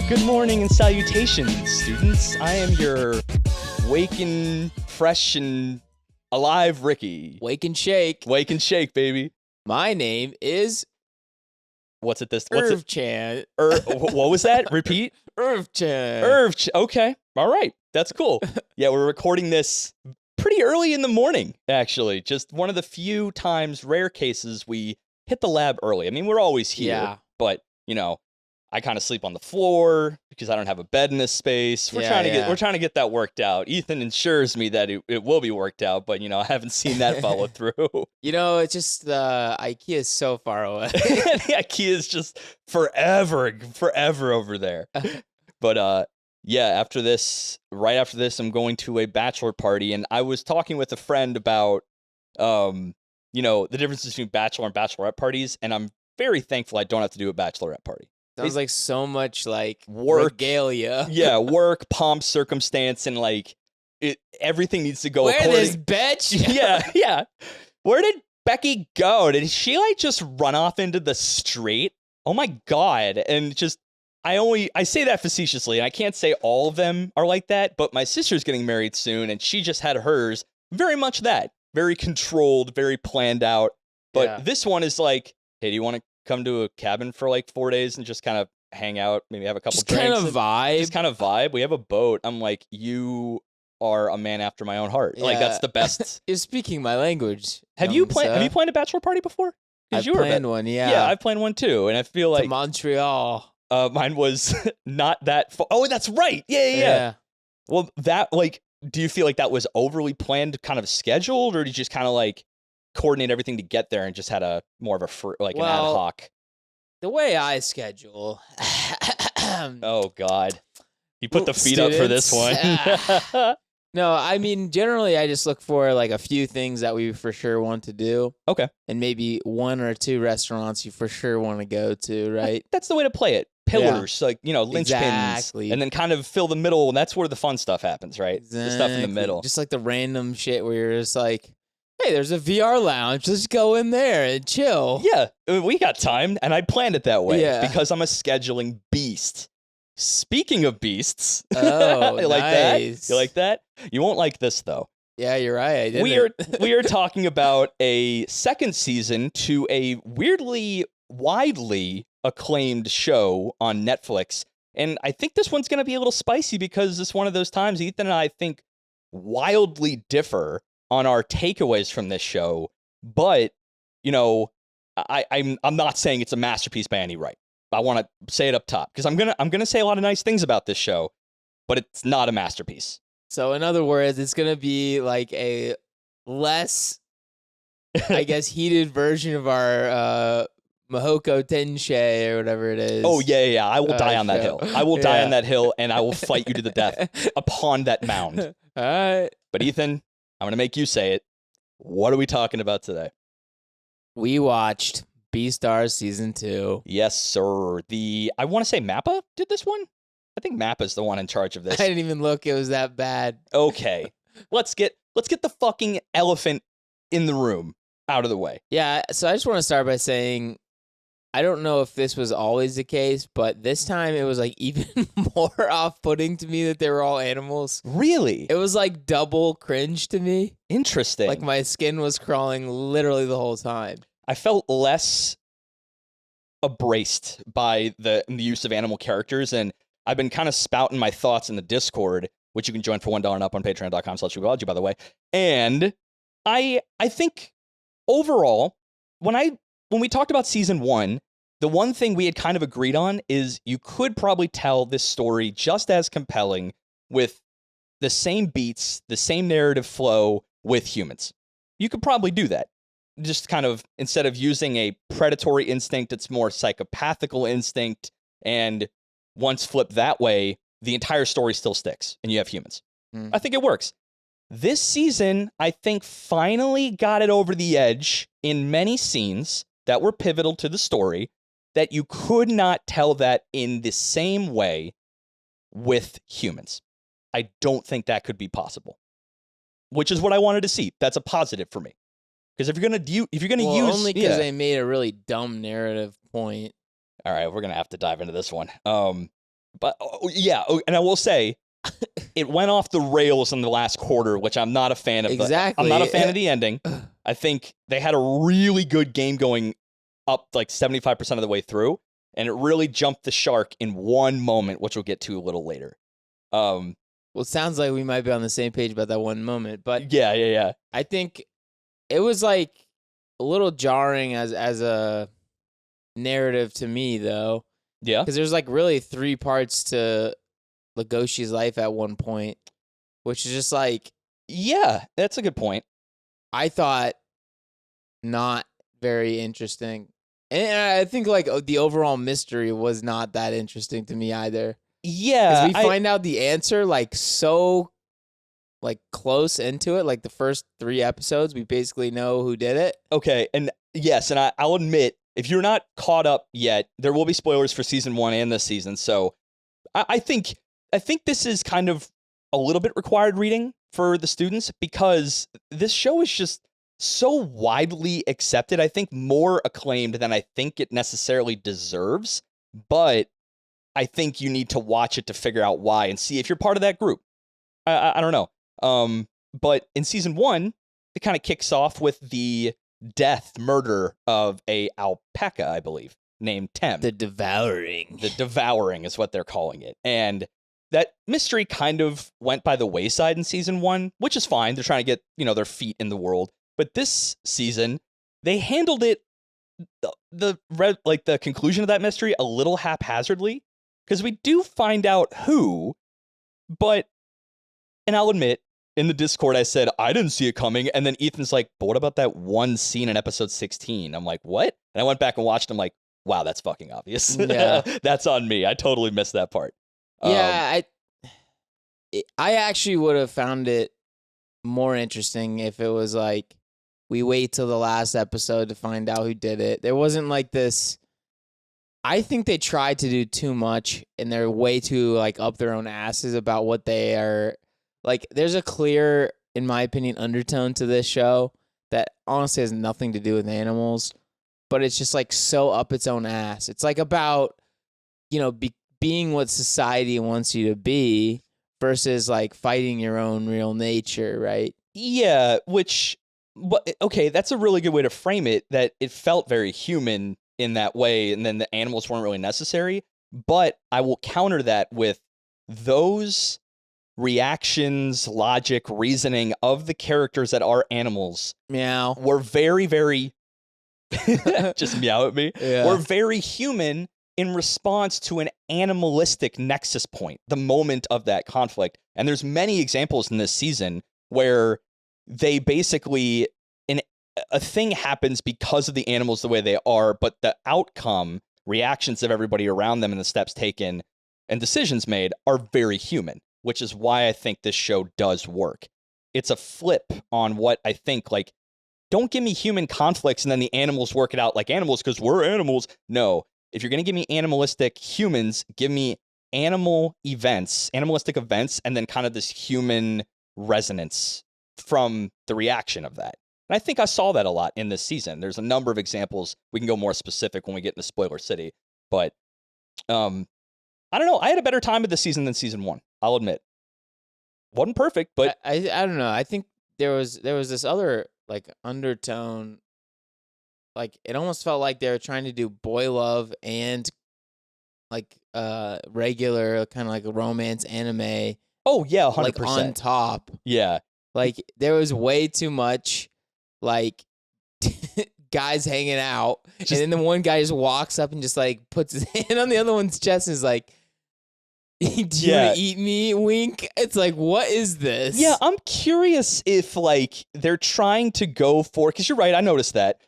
Good morning and salutations, students. I am your waking, fresh, and alive Ricky. Wake and shake. Wake and shake, baby. My name is What's it? Irv-chan. What was that? Repeat? Irv-chan. Okay. All right. That's cool. Yeah, we're recording this pretty early in the morning, actually. Just one of the few times, rare cases, we hit the lab early. I mean, we're always here, but, you know, I kind of sleep on the floor because I don't have a bed in this space. We're trying to get that worked out. Ethan ensures me that it will be worked out, but, you know, I haven't seen that follow through. You know, it's just IKEA is so far away. The IKEA is just forever over there. But yeah, right after this, I'm going to a bachelor party, and I was talking with a friend about, you know, the difference between bachelor and bachelorette parties, and I'm very thankful I don't have to do a bachelorette party. Sounds like so much like work, regalia. Yeah, work, pomp, circumstance, and like everything needs to go. Where this bitch? Yeah. Where did Becky go? Did she like just run off into the street? Oh my god! And just I say that facetiously, and I can't say all of them are like that. But my sister's getting married soon, and she just had hers. Very much that, very controlled, very planned out. But this one is like, hey, do you want to come to a cabin for like 4 days and just kind of hang out, maybe have a couple drinks. Just kind of vibe. We have a boat. I'm like, you are a man after my own heart. Yeah. Like, that's the best. You're speaking my language. Have you planned a bachelor party before? I've planned one, yeah. Yeah, I've planned one too. And I feel like... To Montreal. Mine was not that far. Oh, that's right. Yeah. Well, that, like, do you feel like that was overly planned, kind of scheduled, or did you just kind of like coordinate everything to get there and just had an ad hoc? The way I schedule. Oh God, you put the feet up for this one. No, I mean generally I just look for like a few things that we for sure want to do. Okay, and maybe one or two restaurants you for sure want to go to. Right, that's the way to play it. Pillars, like, you know, linchpins, exactly. And then kind of fill the middle, and that's where the fun stuff happens, right? Exactly. The stuff in the middle, just like the random shit where you're just like, hey, there's a VR lounge. Let's go in there and chill. Yeah, we got time, and I planned it that way because I'm a scheduling beast. Speaking of beasts, oh, you like nice. that? You like that? You won't like this though. Yeah, you're right. We are talking about a second season to a weirdly, widely acclaimed show on Netflix, and I think this one's going to be a little spicy because it's one of those times Ethan and I think wildly differ on our takeaways from this show, but, you know, I'm not saying it's a masterpiece by any right. I want to say it up top because I'm gonna say a lot of nice things about this show, but it's not a masterpiece. So in other words, it's gonna be like a less, I guess, heated version of our Mahoko Tensei or whatever it is. Oh yeah. I will die on that hill. I will die on that hill, and I will fight you to the death upon that mound. All right. But Ethan, I'm going to make you say it. What are we talking about today? We watched Beastars Season 2. Yes, sir. I want to say Mappa did this one? I think Mappa's the one in charge of this. I didn't even look. It was that bad. Okay. Let's get the fucking elephant in the room out of the way. Yeah, so I just want to start by saying I don't know if this was always the case, but this time it was like even more off-putting to me that they were all animals. Really? It was like double cringe to me. Interesting. Like my skin was crawling literally the whole time. I felt less abrased by the use of animal characters, and I've been kind of spouting my thoughts in the Discord, which you can join for $1 and up on patreon.com/weebology, by the way. And I think overall, when we talked about season 1, the one thing we had kind of agreed on is you could probably tell this story just as compelling with the same beats, the same narrative flow with humans. You could probably do that. Just kind of, instead of using a predatory instinct, it's more psychopathical instinct. And once flipped that way, the entire story still sticks and you have humans. I think it works. This season, I think, finally got it over the edge in many scenes that were pivotal to the story, that you could not tell that in the same way with humans. I don't think that could be possible, which is what I wanted to see. That's a positive for me. Because if you're gonna use only because they made a really dumb narrative point. All right, we're gonna have to dive into this one. But and I will say, it went off the rails in the last quarter, which I'm not a fan of. Exactly. I'm not a fan of the ending. I think they had a really good game going up like 75% of the way through, and it really jumped the shark in one moment, which we'll get to a little later. Well, it sounds like we might be on the same page about that one moment, but yeah. I think it was like a little jarring as a narrative to me, though. Yeah. Because there's like really 3 parts to Legoshi's life at one point, which is just like, yeah, that's a good point. I thought not very interesting. And I think like the overall mystery was not that interesting to me either. Yeah. Because we find out the answer like so like close into it, like the first 3 episodes, we basically know who did it. Okay, and yes, and I'll admit, if you're not caught up yet, there will be spoilers for season 1 and this season. So I think this is kind of a little bit required reading for the students because this show is just so widely accepted. I think more acclaimed than I think it necessarily deserves. But I think you need to watch it to figure out why and see if you're part of that group. I don't know. But in season 1, it kind of kicks off with the murder of a alpaca, I believe, named Tem. The Devouring. The Devouring is what they're calling it. And that mystery kind of went by the wayside in season 1, which is fine. They're trying to get, their feet in the world. But this season, they handled it, the conclusion of that mystery a little haphazardly, because we do find out who, and I'll admit, in the Discord, I said, I didn't see it coming. And then Ethan's like, but what about that one scene in episode 16? I'm like, what? And I went back and watched. I'm like, wow, that's fucking obvious. Yeah. That's on me. I totally missed that part. Yeah, I actually would have found it more interesting if it was like, we wait till the last episode to find out who did it. There wasn't like this. I think they tried to do too much and they're way too like up their own asses about what they are. Like, there's a clear, in my opinion, undertone to this show that honestly has nothing to do with animals, but it's just like so up its own ass. It's like about, being what society wants you to be versus like fighting your own real nature, right? Yeah, okay, that's a really good way to frame it, that it felt very human in that way, and then the animals weren't really necessary. But I will counter that with those reactions, logic, reasoning of the characters that are animals. Meow. Were very, very just meow at me. Yeah. Were very human in response to an animalistic nexus point, the moment of that conflict. And there's many examples in this season where they basically a thing happens because of the animals the way they are, but the outcome, reactions of everybody around them and the steps taken and decisions made are very human, which is why I think this show does work. It's a flip on what I think, like, don't give me human conflicts and then the animals work it out like animals because we're animals. No, if you're going to give me animalistic humans, give me animalistic events, and then kind of this human resonance from the reaction of that. And I think I saw that a lot in this season. There's a number of examples. We can go more specific when we get into Spoiler City. But I don't know. I had a better time with this season than season 1. I'll admit. Wasn't perfect, but I don't know. I think there was this other like undertone. Like, it almost felt like they were trying to do boy love and like regular kind of like a romance anime. Oh yeah, 100%. Like on top. Yeah. Like, there was way too much like guys hanging out, and then the one guy just walks up and just like puts his hand on the other one's chest and is like, do you want to eat me? Wink. It's like, what is this? Yeah, I'm curious if like they're trying to go for, because you're right, I noticed that.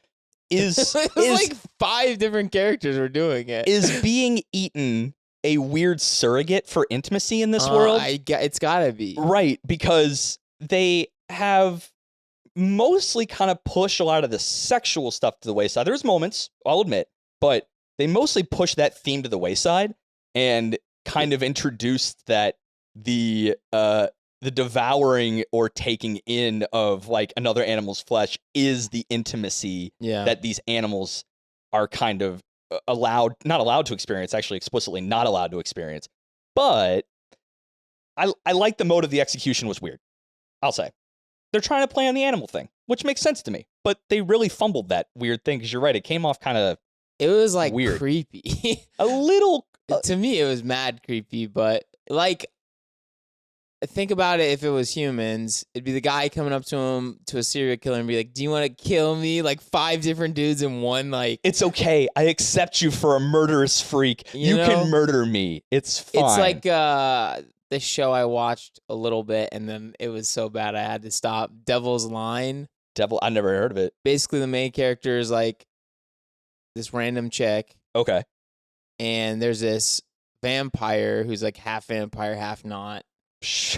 Is like 5 different characters were doing it. Is being eaten a weird surrogate for intimacy in this world? It's gotta be. Right, because they have mostly kind of pushed a lot of the sexual stuff to the wayside. There's moments, I'll admit, but they mostly push that theme to the wayside and kind of introduced that the devouring or taking in of like another animal's flesh is the intimacy that these animals are kind of not allowed to experience, actually explicitly not allowed to experience. But I like the mode of the execution was weird. I'll say. They're trying to play on the animal thing, which makes sense to me. But they really fumbled that weird thing because you're right. It came off kind of It was like weird. Creepy. A little. To me, it was mad creepy, but like, think about it. If it was humans, it'd be the guy coming up to him, to a serial killer, and be like, "Do you want to kill me?" Like 5 different dudes in one. Like, it's okay. I accept you for a murderous freak. You can murder me. It's fine. It's like the show I watched a little bit, and then it was so bad I had to stop. Devil's Line. I never heard of it. Basically, the main character is like this random chick. Okay. And there's this vampire who's like half vampire, half not.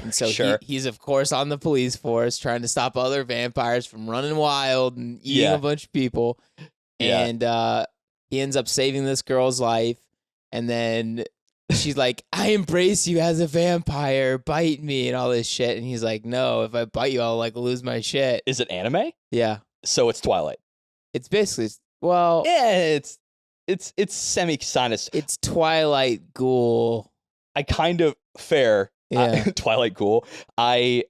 And so he's, of course, on the police force trying to stop other vampires from running wild and eating a bunch of people. Yeah. And he ends up saving this girl's life. And then she's like, "I embrace you as a vampire. Bite me," and all this shit. And he's like, "No, if I bite you, I'll like lose my shit." Is it anime? Yeah. So it's Twilight. It's basically, well... Yeah, it's semi-sinus. It's Twilight Ghoul. I kind of... Fair. Yeah. Twilight Ghoul. I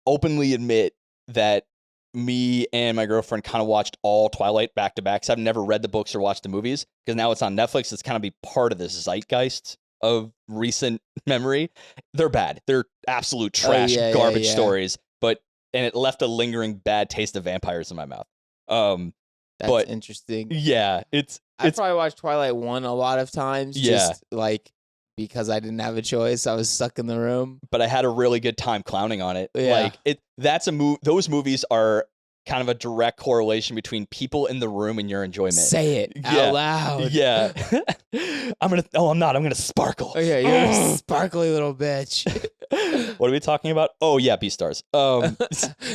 openly admit that me and my girlfriend kind of watched all Twilight back to back. I've never read the books or watched the movies because now it's on Netflix. It's kind of be part of the zeitgeist of recent memory. They're bad. They're absolute trash, garbage stories. And it left a lingering bad taste of vampires in my mouth. That's interesting. Yeah, I probably watched Twilight 1 a lot of times. Yeah. Just like because I didn't have a choice. I was stuck in the room. But I had a really good time clowning on it. Yeah. Like that's a those movies are kind of a direct correlation between people in the room and your enjoyment. Say it out loud. Yeah. I'm gonna sparkle. Oh yeah, you're a sparkly little bitch. What are we talking about? Oh yeah, Beastars.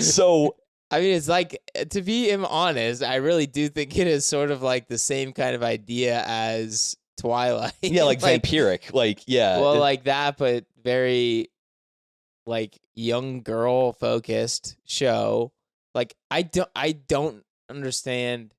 So I mean, it's like, to be honest, I really do think it is sort of like the same kind of idea as Twilight. Yeah, like vampiric. Like, yeah. Well, like that, but very like young girl focused show. Like I don't understand.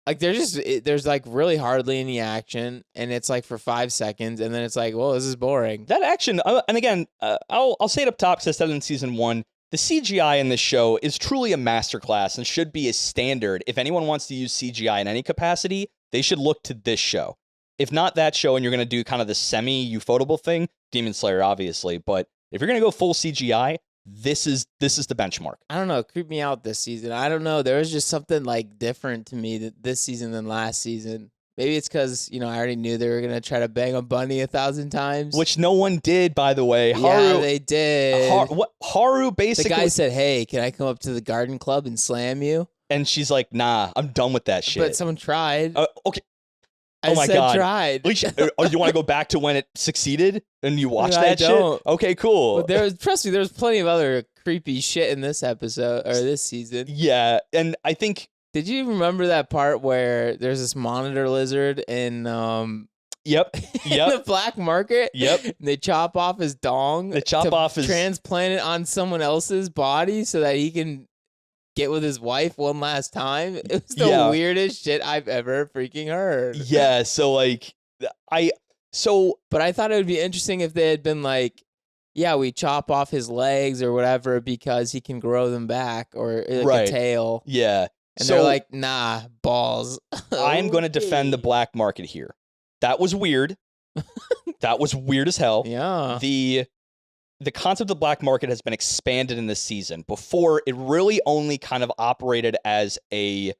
Like there's like really hardly any action, and it's like for 5 seconds, and then it's like, well, this is boring. That action, and again, I'll say it up top because I said it in season 1. The CGI in this show is truly a masterclass and should be a standard. If anyone wants to use CGI in any capacity, they should look to this show. If not that show, and you're going to do kind of the semi-ufotable thing, Demon Slayer, obviously. But if you're going to go full CGI, this is the benchmark. I don't know. It creeped me out this season. I don't know. There was just something like different to me this season than last season. Maybe it's because, I already knew they were going to try to bang a bunny 1,000 times. Which no one did, by the way. Yeah, they did. Haru basically... The guy said, "Hey, can I come up to the garden club and slam you?" And she's like, "Nah, I'm done with that shit." But someone tried. Okay. I my said God. Tried. You want to go back to when it succeeded and you watched I that don't. shit? Okay, cool. But trust me, there was plenty of other creepy shit in this episode or this season. Yeah, and I think... Did you remember that part where there's this monitor lizard in Yep. in the black market? Yep. And they chop off his dong. Transplant it on someone else's body so that he can get with his wife one last time. It was the weirdest shit I've ever freaking heard. Yeah, so but I thought it would be interesting if they had been like, yeah, we chop off his legs or whatever because he can grow them back, or like a tail. Yeah. And they're like, nah, balls. I'm going to defend the black market here. That was weird. That was weird as hell. Yeah. The concept of the black market has been expanded in this season. Before, it really only kind of operated as a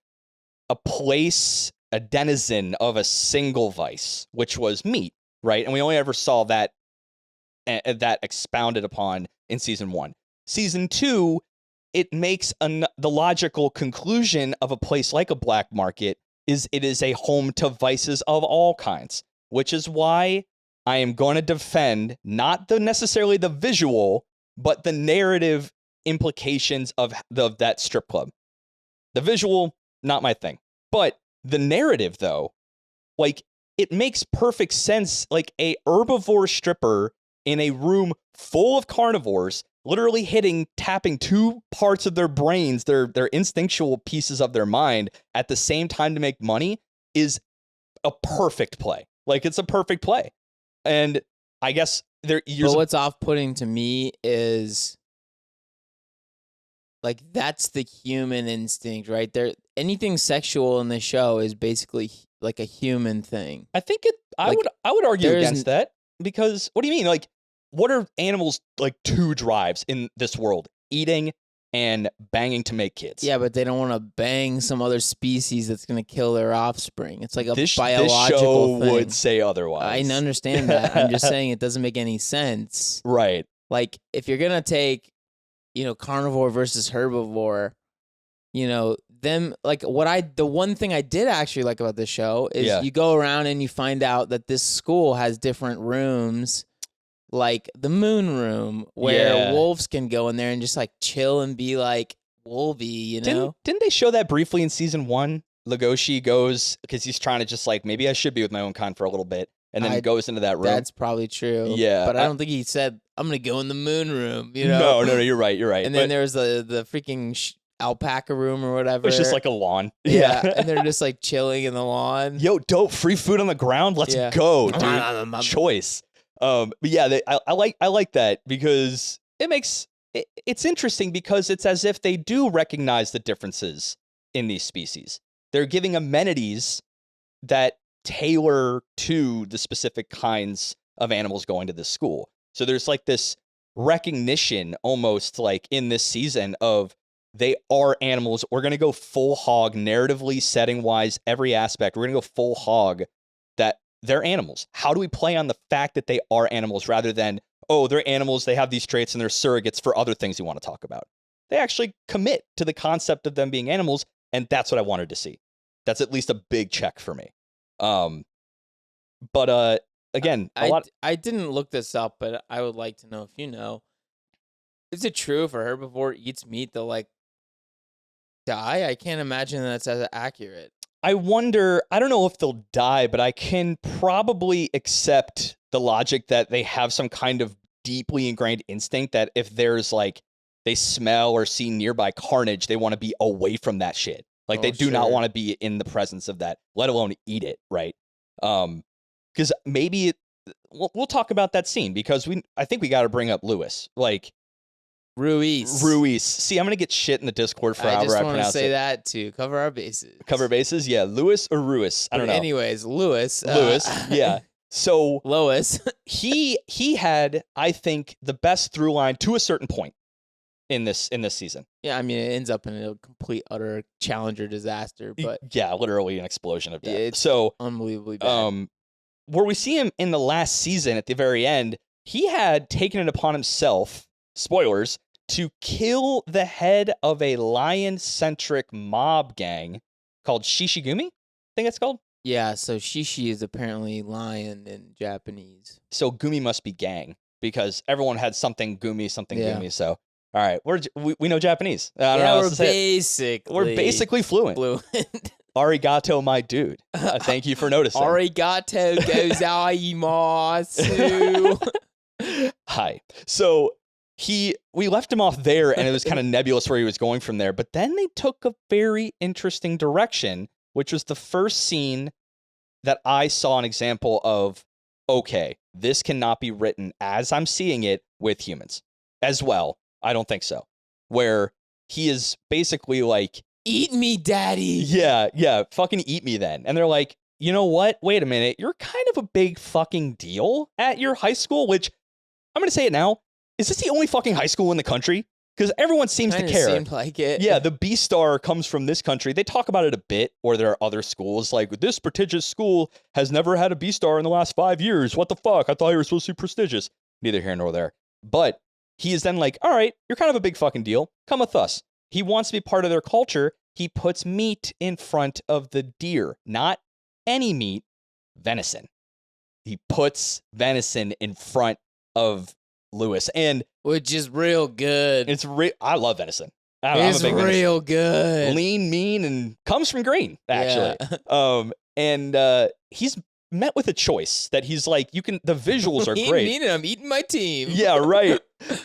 place, a denizen of a single vice, which was meat, right? And we only ever saw that expounded upon in season 1. Season 2, it makes the logical conclusion of a place like a black market is it is a home to vices of all kinds, which is why I am going to defend not necessarily the visual, but the narrative implications of that strip club. The visual, not my thing. But the narrative, though, like, it makes perfect sense. Like, a herbivore stripper in a room full of carnivores, literally tapping two parts of their brains, their instinctual pieces of their mind at the same time to make money is a perfect play. Like, it's a perfect play. And I guess But what's off-putting to me is, like, that's the human instinct, right? Anything sexual in the show is basically like a human thing. I think I would argue against that, because what do you mean? Like, what are animals' like two drives in this world? Eating and banging to make kids. Yeah, but they don't want to bang some other species that's going to kill their offspring. It's like a this biological show thing. would say otherwise. I understand that. I'm just saying it doesn't make any sense. Right. Like, if you're going to take, carnivore versus herbivore, them, like, the one thing I did actually like about this show is you go around and you find out that this school has different rooms, like the moon room, where wolves can go in there and just like chill and be like wolvy, Didn't they show that briefly in season 1? Legoshi goes, because he's trying to just like, maybe I should be with my own kind for a little bit, and then goes into that room. That's probably true. Yeah. But I don't think he said, I'm going to go in the moon room, No, you're right. And then there's the freaking alpaca room or whatever. It's just like a lawn. Yeah. And they're just like chilling in the lawn. Yo, dope, free food on the ground. Let's go, dude. Choice. But yeah, I like that, because it's interesting, because it's as if they do recognize the differences in these species. They're giving amenities that tailor to the specific kinds of animals going to this school. So there's like this recognition almost like in this season of they are animals. We're going to go full hog narratively, setting wise, every aspect. We're going to go full hog that they're animals. How do we play on the fact that they are animals rather than, oh, they're animals, they have these traits and they're surrogates for other things you want to talk about? They actually commit to the concept of them being animals, and that's what I wanted to see. That's at least a big check for me. But again, I didn't look this up, but I would like to know if you know. Is it true if a herbivore eats meat, they'll like die? I can't imagine that's as accurate. I wonder, I don't know if they'll die, but I can probably accept the logic that they have some kind of deeply ingrained instinct that if there's like, they smell or see nearby carnage, they want to be away from that shit. Like, they do not want to be in the presence of that, let alone eat it, right? Because maybe we'll talk about that scene, because I think we got to bring up Lewis, like Ruiz. See, I'm gonna get shit in the Discord for however I pronounce it. I just want to say that too. Cover our bases. Cover bases, yeah. Lewis or Ruiz? I don't know. Anyways, Lewis. Yeah. So Lois, he had, I think, the best through line to a certain point in this season. Yeah, I mean, it ends up in a complete, utter Challenger disaster, but yeah, literally an explosion of death. Yeah, it's so unbelievably bad. Where we see him in the last season at the very end, he had taken it upon himself, spoilers, to kill the head of a lion-centric mob gang called Shishigumi, I think it's called. Yeah, so Shishi is apparently lion in Japanese. So Gumi must be gang, because everyone had something Gumi, Gumi. So, all right, we know Japanese. We're basically fluent. Arigato, my dude. Thank you for noticing. Arigato gozaimasu. Hi. So we left him off there, and it was kind of nebulous where he was going from there. But then they took a very interesting direction, which was the first scene that I saw an example of, okay, this cannot be written as I'm seeing it with humans as well. I don't think so. Where he is basically like, eat me, daddy. Yeah, fucking eat me then. And they're like, you know what? Wait a minute. You're kind of a big fucking deal at your high school, which I'm going to say it now. Is this the only fucking high school in the country? Because everyone seems to care. Seemed like it. Yeah, the Beastar comes from this country. They talk about it a bit, or there are other schools. Like, this prestigious school has never had a Beastar in the last 5 years. What the fuck? I thought you were supposed to be prestigious. Neither here nor there. But he is then like, all right, you're kind of a big fucking deal. Come with us. He wants to be part of their culture. He puts meat in front of the deer. Not any meat, venison. He puts venison in front of Lewis, and which is real good. I love venison. It's real good. Lean, mean, and comes from green, actually. Yeah. And he's met with a choice that he's like, the visuals are He great. ain't mean it, I'm eating my team. Yeah, right.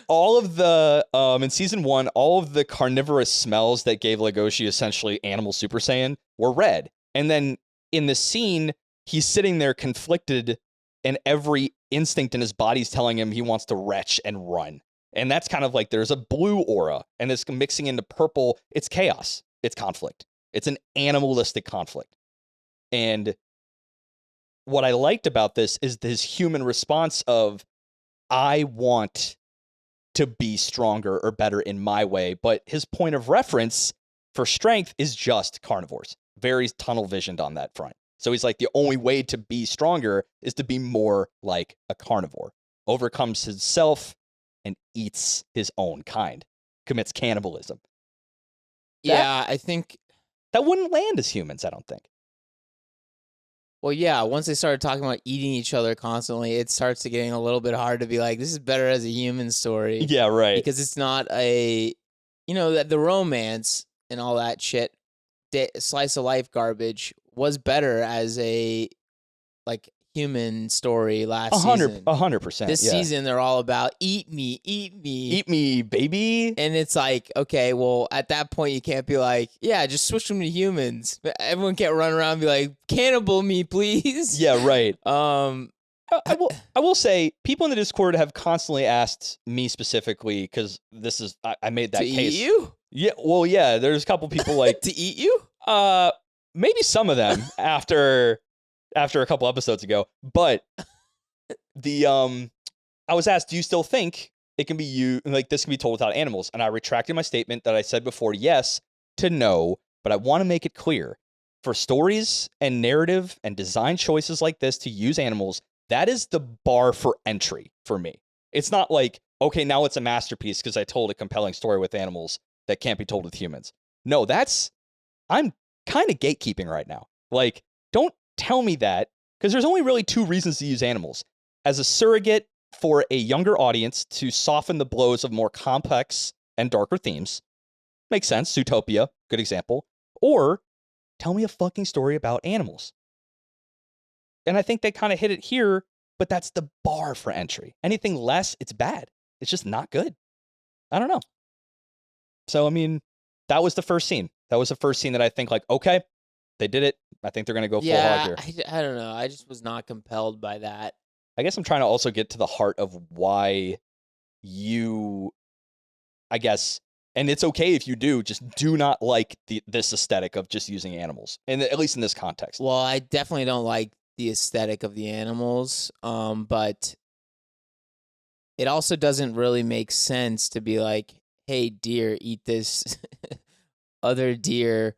All of the, in season 1, all of the carnivorous smells that gave Legoshi essentially animal Super Saiyan were red. And then in the scene, he's sitting there conflicted, and every instinct in his body's telling him he wants to retch and run. And that's kind of like, there's a blue aura, and it's mixing into purple. It's chaos. It's conflict. It's an animalistic conflict. And what I liked about this is his human response of, I want to be stronger or better in my way, but his point of reference for strength is just carnivores. Very tunnel visioned on that front. So he's like, the only way to be stronger is to be more like a carnivore. Overcomes himself and eats his own kind. Commits cannibalism. Yeah, I think... That wouldn't land as humans, I don't think. Well, yeah, once they started talking about eating each other constantly, it starts to getting a little bit hard to be like, this is better as a human story. Yeah, right. Because it's not a, the romance and all that shit, slice of life garbage was better as a, like, human story last season. 100%. This season, they're all about eat me. Eat me, baby. And it's like, okay, well, at that point, you can't be like, yeah, just switch them to humans. Everyone can't run around and be like, cannibal me, please. Yeah, right. I will say, people in the Discord have constantly asked me specifically, because this is, I made that to case. Eat you? Yeah, well, yeah, there's a couple people like... To eat you? Maybe some of them after a couple episodes ago, but I was asked, do you still think it can be this can be told without animals? And I retracted my statement that I said before, yes to no, but I want to make it clear, for stories and narrative and design choices like this to use animals, that is the bar for entry for me. It's not like, okay, now it's a masterpiece because I told a compelling story with animals that can't be told with humans. No, I'm kind of gatekeeping right now. Like, don't tell me that, because there's only really 2 reasons to use animals: as a surrogate for a younger audience to soften the blows of more complex and darker themes. Makes sense. Zootopia, good example. Or tell me a fucking story about animals. And I think they kind of hit it here, but that's the bar for entry. Anything less, it's bad. It's just not good. I don't know. So, I mean, that was the first scene. That was the first scene that I think, like, okay, they did it. I think they're going to go full hog here. I don't know. I just was not compelled by that. I guess I'm trying to also get to the heart of why I guess, and it's okay if you just do not like this aesthetic of just using animals, and at least in this context. Well, I definitely don't like the aesthetic of the animals, but it also doesn't really make sense to be like, hey, deer, eat this other deer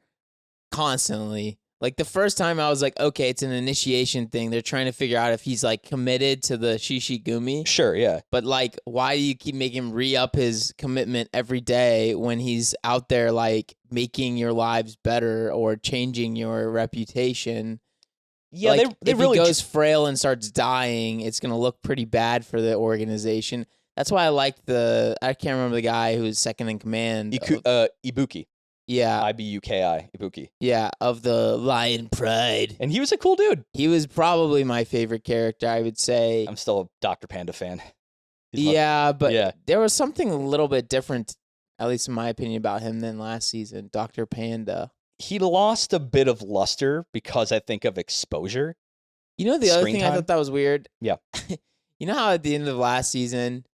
constantly. Like, the first time I was like, okay, it's an initiation thing. They're trying to figure out if he's, like, committed to the Shishigumi. Sure, yeah. But, like, why do you keep making him re-up his commitment every day when he's out there, like, making your lives better or changing your reputation? Yeah, like, they if really he goes frail and starts dying, it's going to look pretty bad for the organization. That's why I liked I can't remember the guy who was second in command. Ibuki. Yeah. Ibuki. Ibuki. Yeah, of the Lion Pride. And he was a cool dude. He was probably my favorite character, I would say. I'm still a Dr. Panda fan. But there was something a little bit different, at least in my opinion, about him than last season, Dr. Panda. He lost a bit of luster because I think of exposure. You know the other thing I thought that was weird? Yeah. You know how at the end of last season,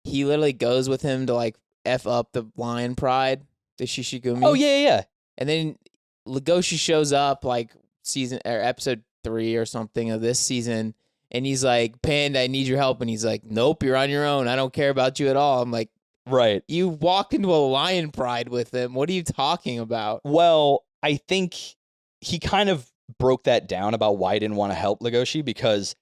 he literally goes with him to, like, F up the Lion Pride? The Shishigumi. Oh, yeah. And then Legoshi shows up, like, episode 3 or something of this season, and he's like, Panda, I need your help. And he's like, nope, you're on your own. I don't care about you at all. I'm like, right. You walked into a Lion Pride with him. What are you talking about? Well, I think he kind of broke that down about why he didn't want to help Legoshi, because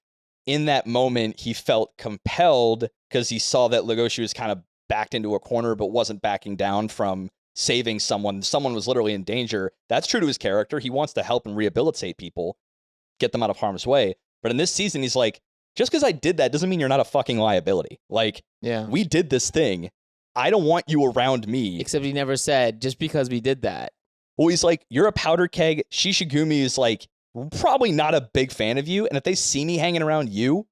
in that moment, he felt compelled because he saw that Legoshi was kind of backed into a corner but wasn't backing down from saving someone. Someone was literally in danger. That's true to his character. He wants to help and rehabilitate people, get them out of harm's way. But in this season, he's like, just because I did that doesn't mean you're not a fucking liability. Like, we did this thing. I don't want you around me. Except he never said, just because we did that. Well, he's like, you're a powder keg. Shishigumi is like probably not a big fan of you. And if they see me hanging around you,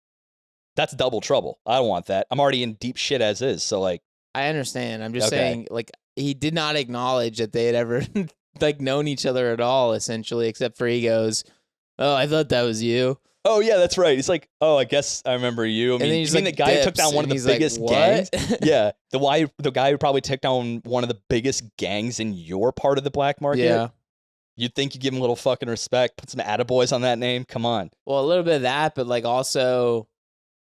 that's double trouble. I don't want that. I'm already in deep shit as is. So like, I understand. I'm just Okay. saying, like, he did not acknowledge that they had ever like known each other at all, essentially, except for he goes, "Oh, I thought that was you." oh yeah, that's right. He's like, oh, I guess I remember you. I And then mean, he's you mean like, the guy who took dips, down one of and the he's biggest like, gangs? "What?" Yeah, the guy who probably took down one of the biggest gangs in your part of the black market. Yeah. You'd think you give him a little fucking respect, put some attaboys on that name. Come on. Well, a little bit of that, but like also,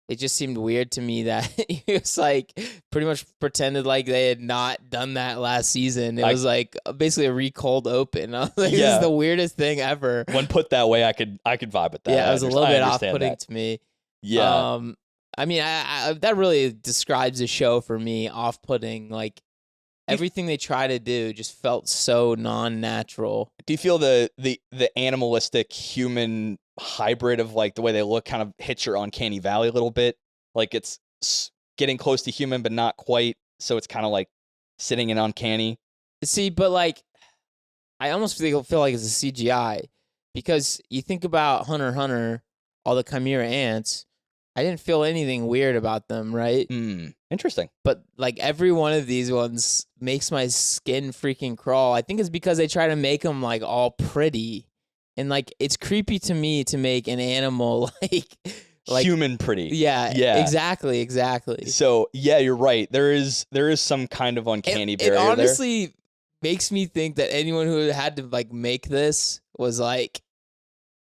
it just seemed weird to me that he was like pretty much pretended like they had not done that last season. It was like basically a recold open. I was like, this is the weirdest thing ever. When put that way, I could vibe with that. Yeah, it was a little bit off-putting that. to me. Yeah. I mean, I that really describes the show for me. Off-putting, like everything they try to do just felt so non-natural. Do you feel the animalistic human hybrid of like the way they look kind of hits your uncanny valley a little bit? Like it's getting close to human, but not quite. So it's kind of like sitting in uncanny. See, but like, I almost feel like it's a CGI because you think about Hunter x Hunter, all the chimera ants. I didn't feel anything weird about them, right? Interesting. But like every one of these ones makes my skin freaking crawl. I think it's because they try to make them like all pretty. And like it's creepy to me to make an animal like human pretty. Yeah. Exactly. So yeah, you're right. There is some kind of uncanny barrier there. It honestly makes me think that anyone who had to like make this was like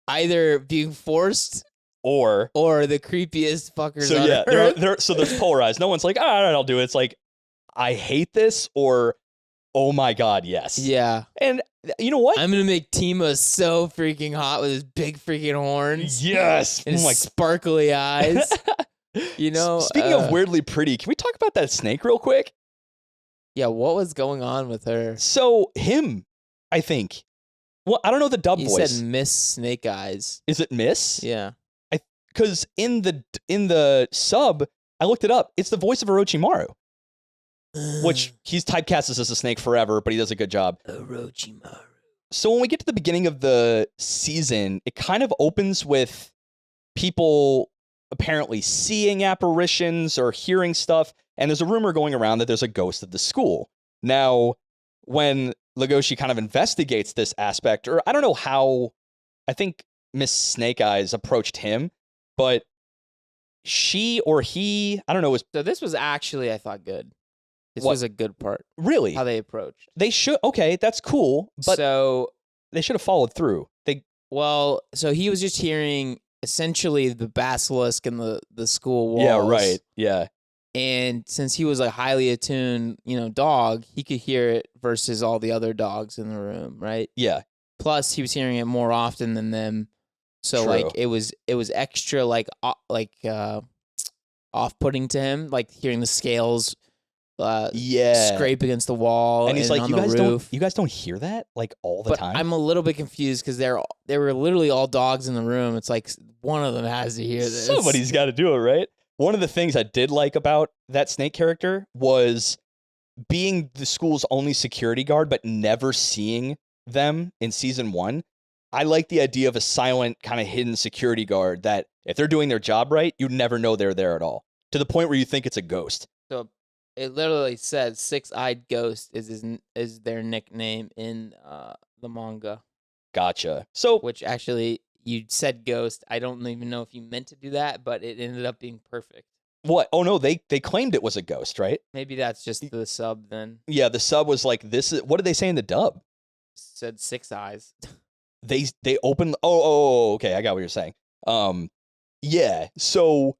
either being forced or the creepiest fuckers. So on yeah, Earth. so there's polarized. No one's like, all right, I'll do it. It's like, I hate this, or oh my god, yes. Yeah. And you know what? I'm gonna make Timo so freaking hot with his big freaking horns. Yes. And his sparkly eyes. You know. Speaking of weirdly pretty, can we talk about that snake real quick? Yeah, what was going on with her? So him, I think. Well, I don't know the dub voice. You said Miss Snake Eyes. Is it Miss? Yeah. Because in the sub, I looked it up. It's the voice of Orochimaru, which he's typecast as a snake forever, but he does a good job. Orochimaru. So when we get to the beginning of the season, it kind of opens with people apparently seeing apparitions or hearing stuff, and there's a rumor going around that there's a ghost at the school. Now, when Legoshi kind of investigates this aspect, or I don't know how, I think Miss Snake Eyes approached him, but she or he, I don't know. So this was actually, I thought, good. This was a good part. Really? How they approached. They should. Okay, that's cool. But so they should have followed through. So he was just hearing essentially the basilisk in the school walls. Yeah, right. Yeah. And since he was a highly attuned, dog, he could hear it versus all the other dogs in the room, right? Yeah. Plus, he was hearing it more often than them. So True. like it was extra off-putting to him, like hearing the scales scrape against the wall and he's like, you guys don't hear that like all the time? I'm a little bit confused because there were literally all dogs in the room. It's like one of them has to hear this. Somebody's got to do it, right? One of the things I did like about that snake character was being the school's only security guard, but never seeing them in season 1. I like the idea of a silent, kind of hidden security guard that if they're doing their job right, you never know they're there at all. To the point where you think it's a ghost. So it literally says Six-Eyed Ghost is their nickname in the manga. Gotcha. So, which actually, you said ghost. I don't even know if you meant to do that, but it ended up being perfect. What? Oh no, they claimed it was a ghost, right? Maybe that's just the sub then. Yeah, the sub was like, this is, what did they say in the dub? Said 6 eyes. They opened. Oh, okay. I got what you're saying. Yeah. So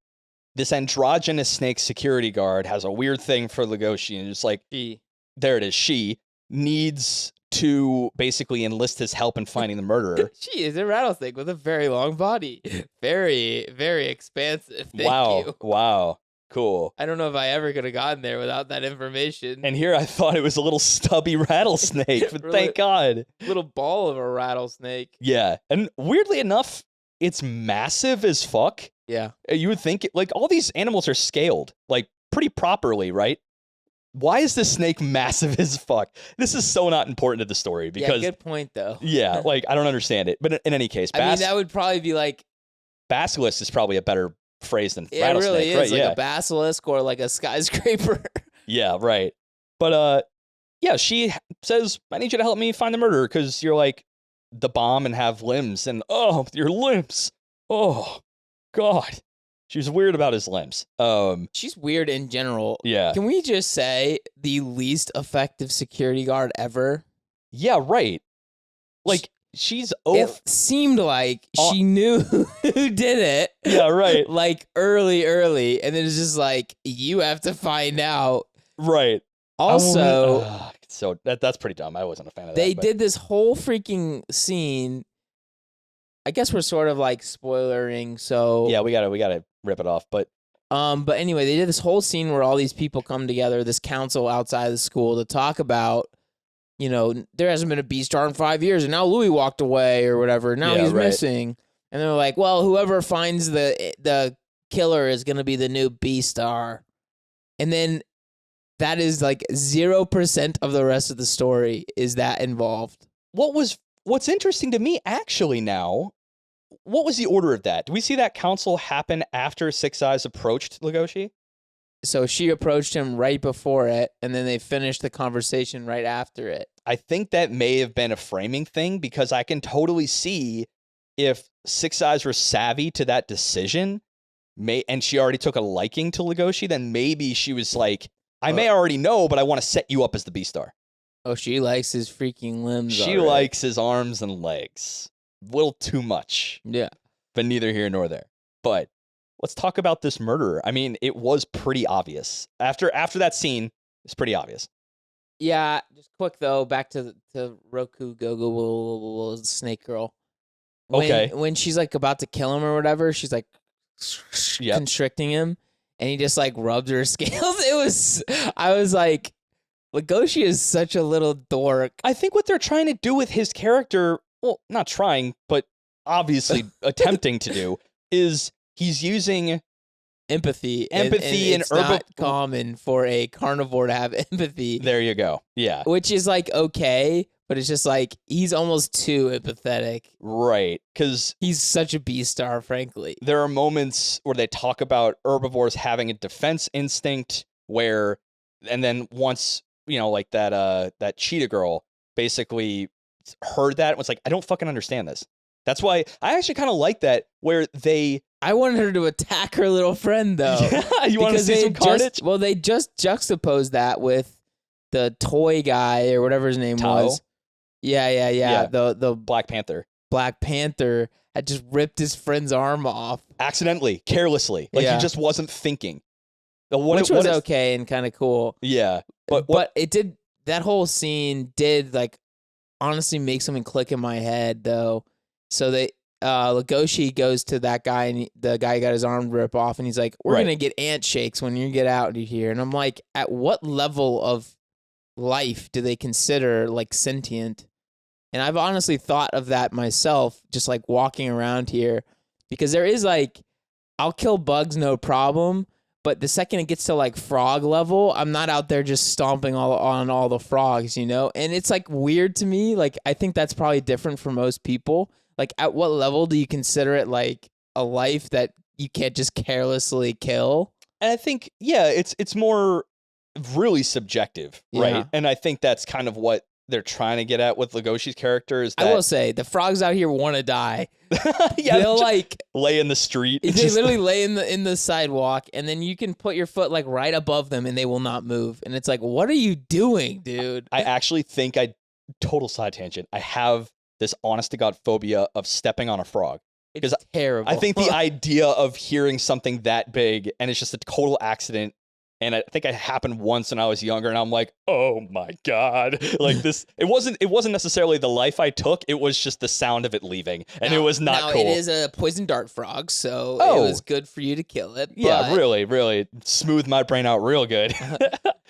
this androgynous snake security guard has a weird thing for Legoshi, and it's like, there it is. She needs to basically enlist his help in finding the murderer. She is a rattlesnake with a very long body, very, very expansive. Thank you. Wow. Cool. I don't know if I ever could have gotten there without that information. And here I thought it was a little stubby rattlesnake, but thank God. Little ball of a rattlesnake. Yeah. And weirdly enough, it's massive as fuck. Yeah. You would think, like, all these animals are scaled, like, pretty properly, right? why is this snake massive as fuck? This is so not important to the story because good point though. yeah, like I don't understand it. But in any case, I mean that would probably be like basilisk is probably a better phrase than it rattlesnake, really is right? like Yeah. a basilisk or like a skyscraper. Yeah, right. But yeah, she says, I need you to help me find the murderer because you're like the bomb and have limbs and oh, your limbs. Oh, God. She was weird about his limbs. She's weird in general. Yeah. Can we just say the least effective security guard ever? Yeah, right. Like she's It seemed like she knew who did it. Yeah, right. Like early, and then it's just like you have to find out. Right. Also, so that's pretty dumb. I wasn't a fan of that. They did this whole freaking scene. I guess we're sort of like spoilering, so yeah, we gotta rip it off. But anyway, they did this whole scene where all these people come together, this council outside of the school, to talk about, you know, there hasn't been a Beastar in 5 years, and now Louis walked away or whatever. Now he's missing, and they're like, well, whoever finds the killer is gonna be the new Beastar, and then that is like 0% of the rest of the story is that involved. What's interesting to me actually now, what was the order of that? Do we see that council happen after Six Eyes approached Legoshi? So she approached him right before it, and then they finished the conversation right after it. I think that may have been a framing thing because I can totally see if Six Eyes were savvy to that decision, and she already took a liking to Legoshi, then maybe she was like, I may already know, but I want to set you up as the Beastar. Oh, she likes his freaking limbs. She likes his arms and legs. A little too much. Yeah. But neither here nor there. But let's talk about this murderer. I mean, it was pretty obvious. After that scene, it's pretty obvious. Yeah, just quick though, back to Roku Gogo Snake Girl. When she's like about to kill him or whatever, she's like constricting him, and he just like rubs her scales. I was like, Legoshi is such a little dork. I think what they're trying to do with his character, well, not trying, but obviously attempting to do, is he's using empathy and it's not common for a carnivore to have empathy. There you go. Yeah. Which is like okay, but it's just like he's almost too empathetic. Right. Because he's such a Beastar, frankly. There are moments where they talk about herbivores having a defense instinct where, and then once, you know, like that cheetah girl basically heard that and was like, I don't fucking understand this. That's why I actually kind of like that where I wanted her to attack her little friend though. Yeah, you want to see some carnage? They just juxtaposed that with the toy guy or whatever his name was. Yeah. The Black Panther. Black Panther had just ripped his friend's arm off. Accidentally, carelessly. Like he just wasn't thinking. Which was okay and kind of cool. Yeah. But it did, that whole scene did like honestly make something click in my head though. So Legoshi goes to that guy and the guy got his arm ripped off and he's like, we're going to get ant shakes when you get out of here. And I'm like, at what level of life do they consider like sentient? And I've honestly thought of that myself, just like walking around here, because there is like, I'll kill bugs, no problem. But the second it gets to like frog level, I'm not out there just stomping on all the frogs, you know? And it's like weird to me. Like, I think that's probably different for most people. Like, at what level do you consider it like a life that you can't just carelessly kill? And I think, yeah, it's more really subjective, right? Yeah. And I think that's kind of what they're trying to get at with Legoshi's character is that... I will say, the frogs out here want to die. Yeah, they'll like... lay in the street. They literally lay in the sidewalk, and then you can put your foot like right above them, and they will not move. And it's like, what are you doing, dude? I actually think total side tangent, I have this honest-to-God phobia of stepping on a frog. It's terrible. I think the idea of hearing something that big, and it's just a total accident, and I think it happened once when I was younger, and I'm like, oh my God. Like this, it wasn't necessarily the life I took, it was just the sound of it leaving, and it was not cool. It is a poison dart frog, so it was good for you to kill it. Yeah, really, really smoothed my brain out real good.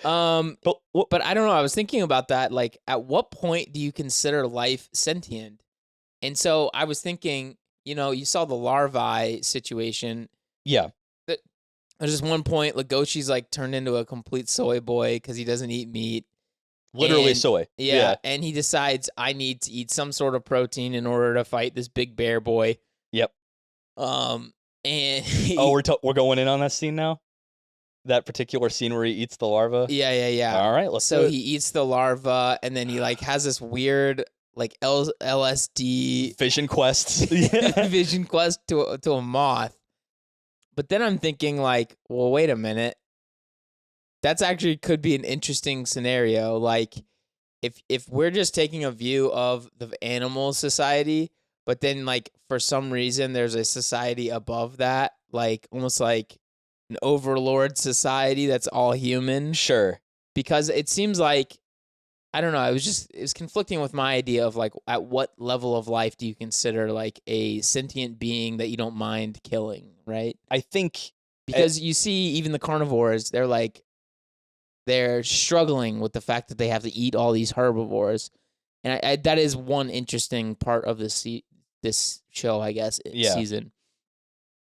But I don't know, I was thinking about that, like, at what point do you consider life sentient? And so I was thinking, you know, you saw the larvae situation. Yeah. There's just one point, Legoshi's like turned into a complete soy boy because he doesn't eat meat. Literally And- soy. Yeah, and he decides I need to eat some sort of protein in order to fight this big bear boy. Yep. And we're going in on that scene now? That particular scene where he eats the larva? yeah. All right, let's do So it. he eats the larva, and then he like has this weird like LSD Vision quests. vision quest to a moth. But then I'm thinking like, well, wait a minute. That's actually could be an interesting scenario. Like if we're just taking a view of the animal society, but then like for some reason there's a society above that, like almost like an overlord society that's all human. Sure. Because it seems like, I don't know, it was conflicting with my idea of like at what level of life do you consider like a sentient being that you don't mind killing, right? I think Because you see even the carnivores, they're struggling with the fact that they have to eat all these herbivores. And I that is one interesting part of this show, I guess, season,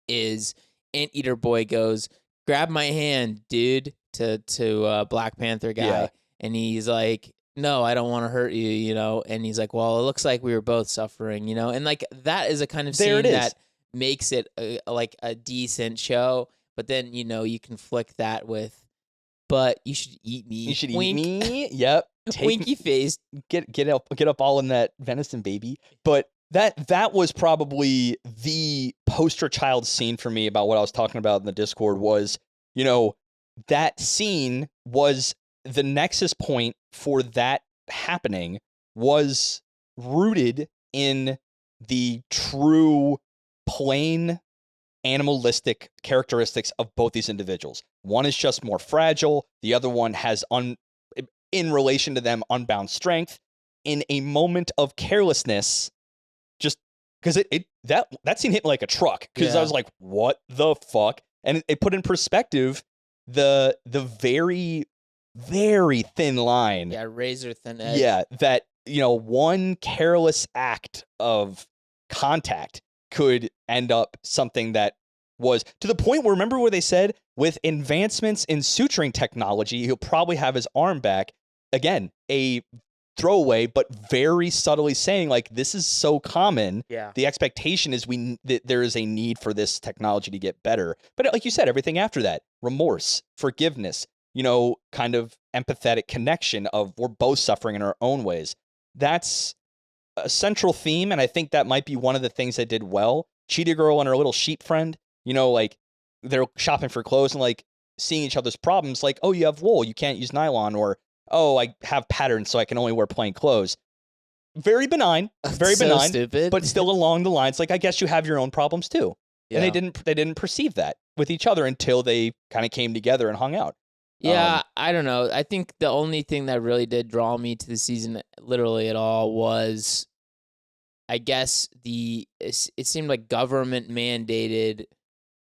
is Anteater Boy goes, grab my hand, dude, to Black Panther guy. Yeah. And he's like, no, I don't want to hurt you, you know? And he's like, well, it looks like we were both suffering, you know? And like, that is a kind of scene that makes it like a decent show. But then, you know, you conflict that with, but you should eat me. You should eat me. Yep. Winky face. Get up all in that venison, baby. But that was probably the poster child scene for me about what I was talking about in the Discord was, you know, that scene was the nexus point for that happening was rooted in the true plain animalistic characteristics of both these individuals. One is just more fragile. The other one has, in relation to them, unbound strength. In a moment of carelessness, just because that scene hit me like a truck, because I was like, what the fuck? And it put in perspective the very, very thin line. Yeah, razor thin edge. Yeah, that, you know, one careless act of contact could end up something that was to the point where, remember where they said with advancements in suturing technology, he'll probably have his arm back. Again, a throwaway, but very subtly saying like, this is so common. Yeah. The expectation is that there is a need for this technology to get better. But like you said, everything after that, remorse, forgiveness, you know, kind of empathetic connection of we're both suffering in our own ways. That's a central theme, and I think that might be one of the things they did well. Cheetah Girl and her little sheep friend, you know, like they're shopping for clothes and like seeing each other's problems, like, oh, you have wool, you can't use nylon, or oh, I have patterns, so I can only wear plain clothes. Very benign, very so benign, stupid. but still along the lines, like, I guess you have your own problems too. Yeah. And they didn't perceive that with each other until they kind of came together and hung out. Yeah, I don't know. I think the only thing that really did draw me to the season literally at all was, I guess, it seemed like government mandated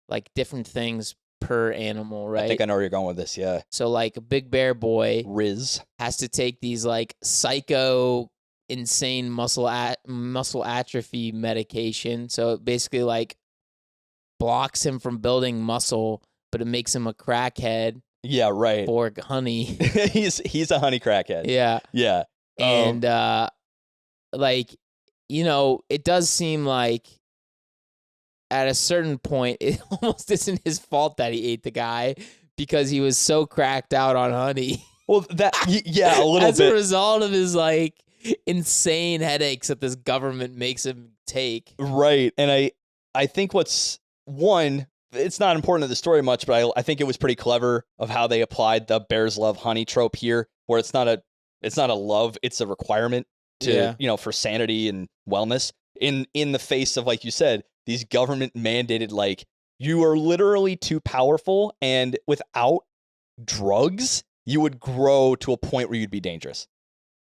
like different things per animal, right? I think I know where you're going with this, yeah. So like a big bear boy Riz has to take these like psycho insane muscle atrophy medication. So it basically like blocks him from building muscle, but it makes him a crackhead. Yeah, right. For honey. he's a honey crackhead. Yeah. Yeah. And like, you know, it does seem like at a certain point it almost isn't his fault that he ate the guy because he was so cracked out on honey. Well, yeah, a little As bit. a result of his like insane headaches that this government makes him take. Right. And I think what's one, it's not important to the story much, but I think it was pretty clever of how they applied the bears love honey trope here, where it's not a love, it's a requirement to, you know, for sanity and wellness in the face of, like you said, these government mandated, like, you are literally too powerful, and without drugs, you would grow to a point where you'd be dangerous.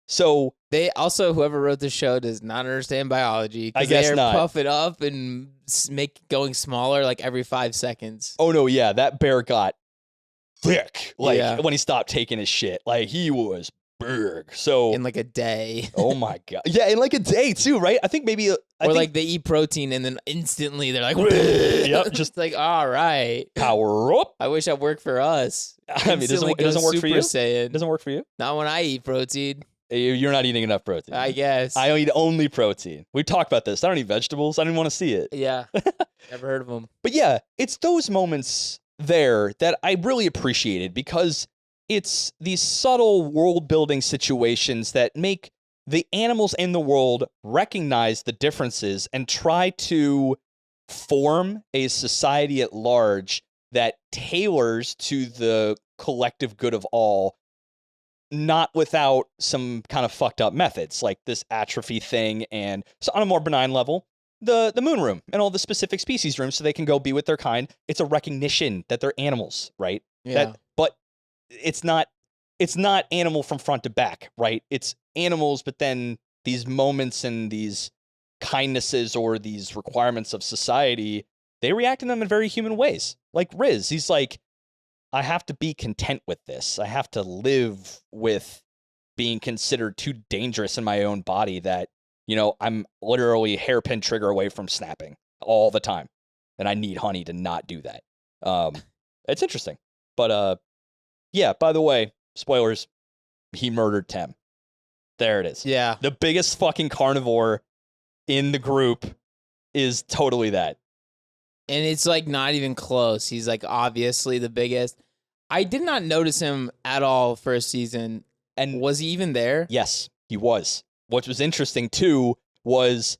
So they also, whoever wrote the show does not understand biology. I guess not. Puff it up and make going smaller like every 5 seconds. Oh no, yeah, that bear got thick. Like when he stopped taking his shit, like he was big. So in like a day. oh my god, yeah, in like a day too, right? I think maybe Or like they eat protein and then instantly they're like, yep, just like, all right, power up. I wish that worked for us. I mean, it doesn't work for you. Saiyan. It doesn't work for you. Not when I eat protein. You're not eating enough protein. I guess. I eat only protein. We talked about this. I don't eat vegetables. I didn't want to see it. Yeah, never heard of them. But yeah, it's those moments there that I really appreciated because it's these subtle world building situations that make the animals in the world recognize the differences and try to form a society at large that tailors to the collective good of all, not without some kind of fucked up methods like this atrophy thing. And so on a more benign level, the moon room and all the specific species rooms so they can go be with their kind. It's a recognition that they're animals, right? Yeah. But it's not animal from front to back, right? It's animals, but then these moments and these kindnesses or these requirements of society, they react to them in very human ways. Like Riz, he's like, I have to be content with this. I have to live with being considered too dangerous in my own body that, I'm literally hairpin trigger away from snapping all the time. And I need honey to not do that. It's interesting. But yeah, by the way, spoilers, he murdered Tem. There it is. Yeah. The biggest fucking carnivore in the group is totally that. And it's like not even close. He's like obviously the biggest. I did not notice him at all first season. And was he even there? Yes, he was. What was interesting too was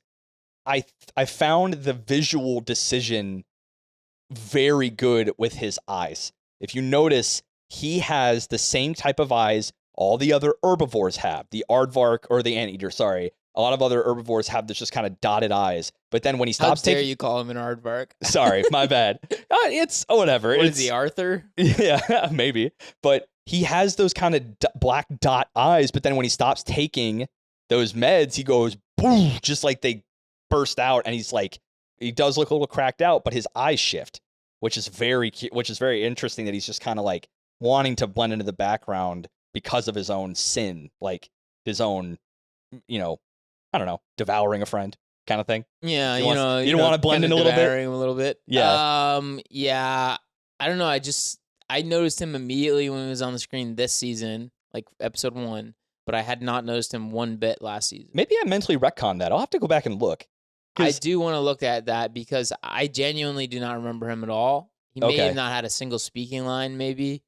I found the visual decision very good with his eyes. If you notice, he has the same type of eyes all the other herbivores have. The aardvark or the anteater, sorry. A lot of other herbivores have this just kind of dotted eyes. But then when he stops taking... How dare you call him an aardvark? Sorry, my bad. It's whatever. What is he, Arthur? Yeah, maybe. But he has those kind of black dot eyes. But then when he stops taking those meds, he goes, boom, just like they burst out. And he's like, he does look a little cracked out, but his eyes shift, which is very interesting that he's just kind of like wanting to blend into the background because of his own sin, like his own, I don't know, devouring a friend kind of thing. Yeah, you don't want to blend in a little bit. Him a little bit. Yeah. Yeah. I don't know. I noticed him immediately when he was on the screen this season, like episode 1, but I had not noticed him one bit last season. Maybe I mentally retconned that. I'll have to go back and look. I do want to look at that because I genuinely do not remember him at all. He may have not had a single speaking line, maybe,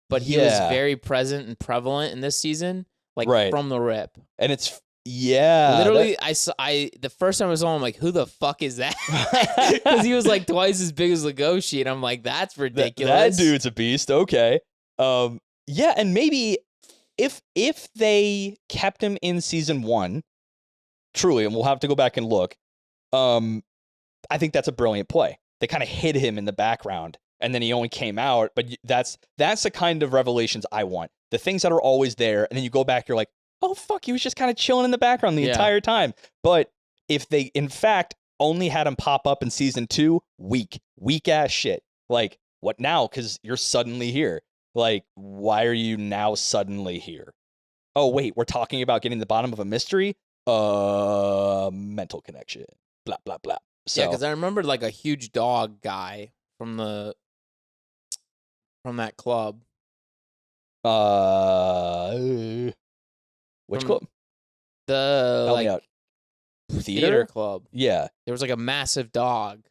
but he was very present and prevalent in this season, like from the rip. And it's literally, the first time I saw him, I'm like, who the fuck is that? Because he was like twice as big as Legoshi, and I'm like, that's ridiculous. That dude's a beast. Okay, yeah, and maybe if they kept him in season 1, truly, and we'll have to go back and look. I think that's a brilliant play. They kind of hid him in the background, and then he only came out. But that's the kind of revelations I want. The things that are always there, and then you go back, you're like, oh, fuck, he was just kind of chilling in the background the entire time. But if they, in fact, only had him pop up in season 2, weak-ass shit. Like, what now? Because you're suddenly here. Like, why are you now suddenly here? Oh, wait, we're talking about getting to the bottom of a mystery? Mental connection. Blah, blah, blah. So, yeah, because I remembered, like, a huge dog guy from that club. Which club? The theater club. Yeah. There was like a massive dog.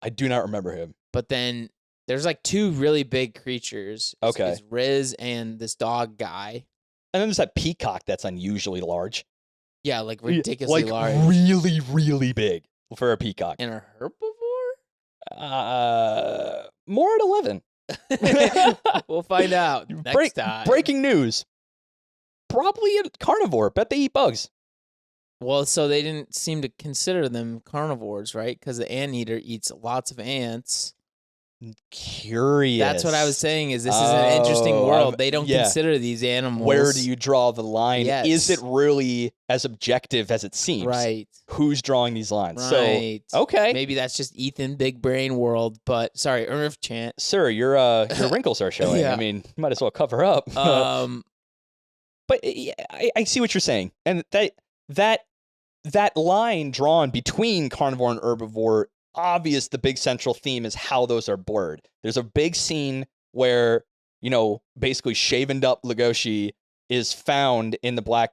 I do not remember him. But then there's like 2 really big creatures. It's Riz and this dog guy. And then there's that peacock that's unusually large. Yeah, like ridiculously large. Really, really big for a peacock. And a herbivore? More at 11. We'll find out next time. Breaking news. Probably a carnivore. Bet they eat bugs. Well, so they didn't seem to consider them carnivores, right? Because the anteater eats lots of ants. Curious. That's what I was saying. Is this is an interesting world? They don't consider these animals. Where do you draw the line? Yes. Is it really as objective as it seems? Right. Who's drawing these lines? Right. So okay. Maybe that's just Ethan Big Brain World. But sorry, Earth Chant. Sir, your wrinkles are showing. Yeah. I mean, you might as well cover up. But yeah, I see what you're saying, and that line drawn between carnivore and herbivore, obvious. The big central theme is how those are blurred. There's a big scene where basically shavened up Legoshi is found in the black.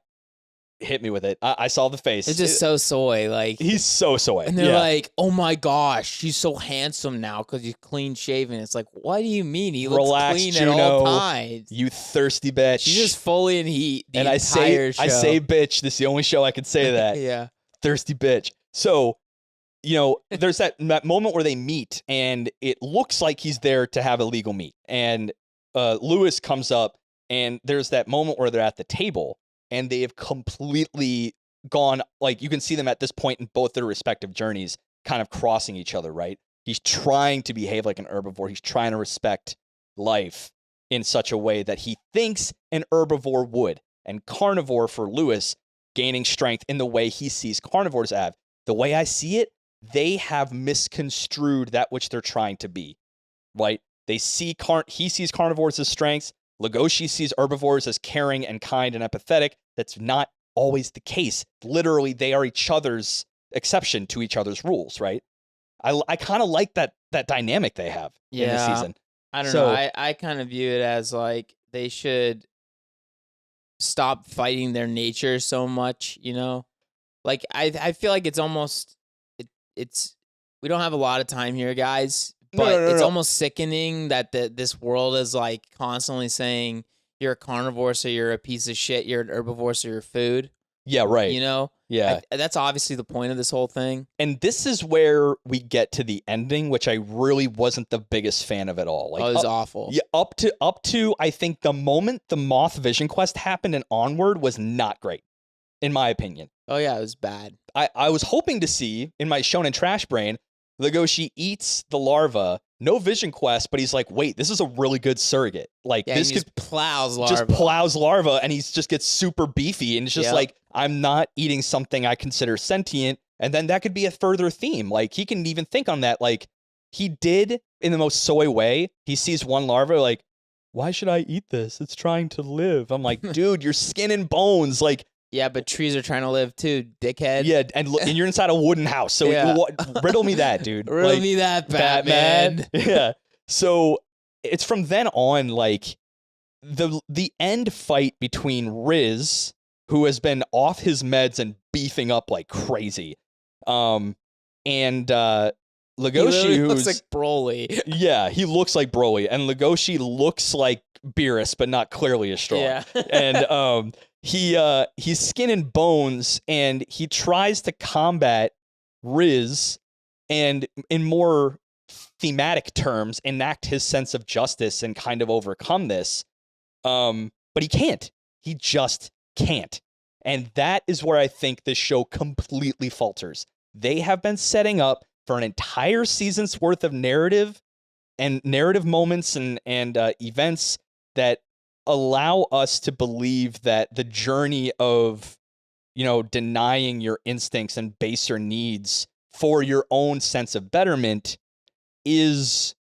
Hit me with it. I saw the face. It's just so soy. Like he's so soy. And they're like, "Oh my gosh, he's so handsome now because he's clean shaven." It's like, what do you mean? He looks clean Juno, at all times. You thirsty bitch. She's just fully in heat. The and entire show. I say bitch. This is the only show I can say that. Yeah. Thirsty bitch. So, there's that moment where they meet, and it looks like he's there to have illegal meat. And Lewis comes up, and there's that moment where they're at the table. And they have completely gone, like, you can see them at this point in both their respective journeys kind of crossing each other, right? He's trying to behave like an herbivore. He's trying to respect life in such a way that he thinks an herbivore would. And carnivore for Lewis, gaining strength in the way he sees carnivores have. The way I see it, they have misconstrued that which they're trying to be, right? He sees carnivores as strengths. Legoshi sees herbivores as caring and kind and empathetic. That's not always the case. Literally, they are each other's exception to each other's rules, right? I kind of like that dynamic they have in this season. I don't know. I kind of view it as like they should stop fighting their nature so much, Like I feel like it's almost it's we don't have a lot of time here, guys. But it's almost sickening that this world is like constantly saying you're a carnivore, so you're a piece of shit. You're an herbivore, so you're food. Yeah, right. Yeah. That's obviously the point of this whole thing. And this is where we get to the ending, which I really wasn't the biggest fan of at all. Like, it was awful. Yeah, up to I think the moment the Moth Vision Quest happened and onward was not great, in my opinion. Oh yeah, it was bad. I was hoping to see in my shonen trash brain. Legoshi eats the larva, no vision quest, but he's like, wait, this is a really good surrogate. Like this just plows larva, and he just gets super beefy, and it's just like, I'm not eating something I consider sentient, and then that could be a further theme. Like he can even think on that. Like he did in the most soy way. He sees one larva, like, why should I eat this? It's trying to live. I'm like, dude, you're skin and bones, like. Yeah, but trees are trying to live too, dickhead. Yeah, and you're inside a wooden house. So riddle me that, dude. Riddle me that, Batman. Yeah. So it's from then on, like the end fight between Riz, who has been off his meds and beefing up like crazy, and Legoshi, who looks like Broly. Yeah, he looks like Broly, and Legoshi looks like Beerus, but not clearly as strong. Yeah. And he's skin and bones, and he tries to combat Riz, and in more thematic terms, enact his sense of justice and kind of overcome this. But he can't. He just can't. And that is where I think this show completely falters. They have been setting up for an entire season's worth of narrative moments and events that allow us to believe that the journey of, denying your instincts and baser needs for your own sense of betterment is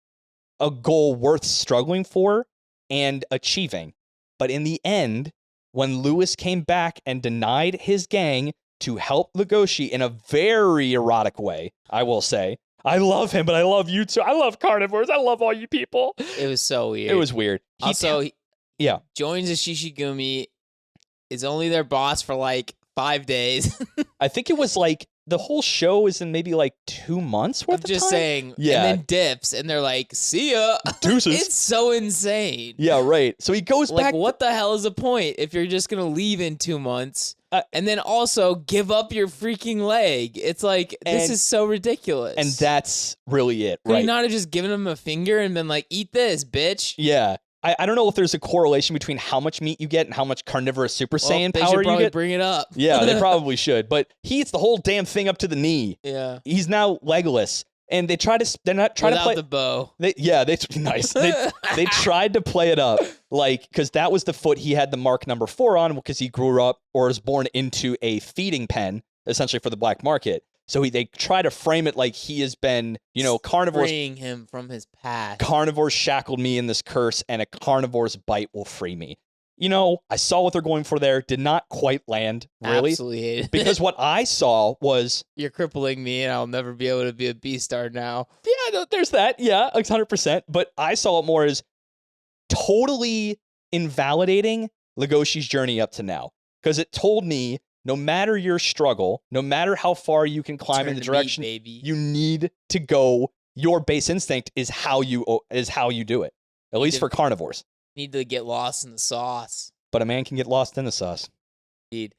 a goal worth struggling for and achieving. But in the end, when Lewis came back and denied his gang to help Legoshi in a very erotic way, I will say, I love him, but I love you too. I love carnivores. I love all you people. It was so weird. It was weird. He joins the Shishigumi, is only their boss for like 5 days. I think it was like the whole show is in maybe like 2 months worth of time. Just saying. Yeah. And then dips, and they're like, see ya. Deuces. It's so insane. Yeah, right. So he goes back. Like, what the hell is the point if you're just going to leave in 2 months and then also give up your freaking leg? It's like, this is so ridiculous. And that's really it, right? Could he not have just given him a finger and been like, eat this, bitch? Yeah. I don't know if there's a correlation between how much meat you get and how much carnivorous Super Saiyan power you get. They should probably bring it up. Yeah, they probably should. But he eats the whole damn thing up to the knee. Yeah. He's now legless. And they try to, they're not trying to play. Without the bow. Nice. They tried to play it up, like, because that was the foot he had the mark number 4 on, because he grew up or was born into a feeding pen, essentially for the black market. So they try to frame it like he has been, carnivores. Freeing him from his past. Carnivores shackled me in this curse, and a carnivore's bite will free me. I saw what they're going for there. Did not quite land, really. Absolutely hate it. Because what I saw was... You're crippling me, and I'll never be able to be a Beastar now. Yeah, no, there's that. Yeah, 100%. But I saw it more as totally invalidating Legoshi's journey up to now. Because it told me, no matter your struggle, no matter how far you can climb in the direction, you need to go. Your base instinct is how you do it. At least for carnivores. Need to get lost in the sauce. But a man can get lost in the sauce. Indeed.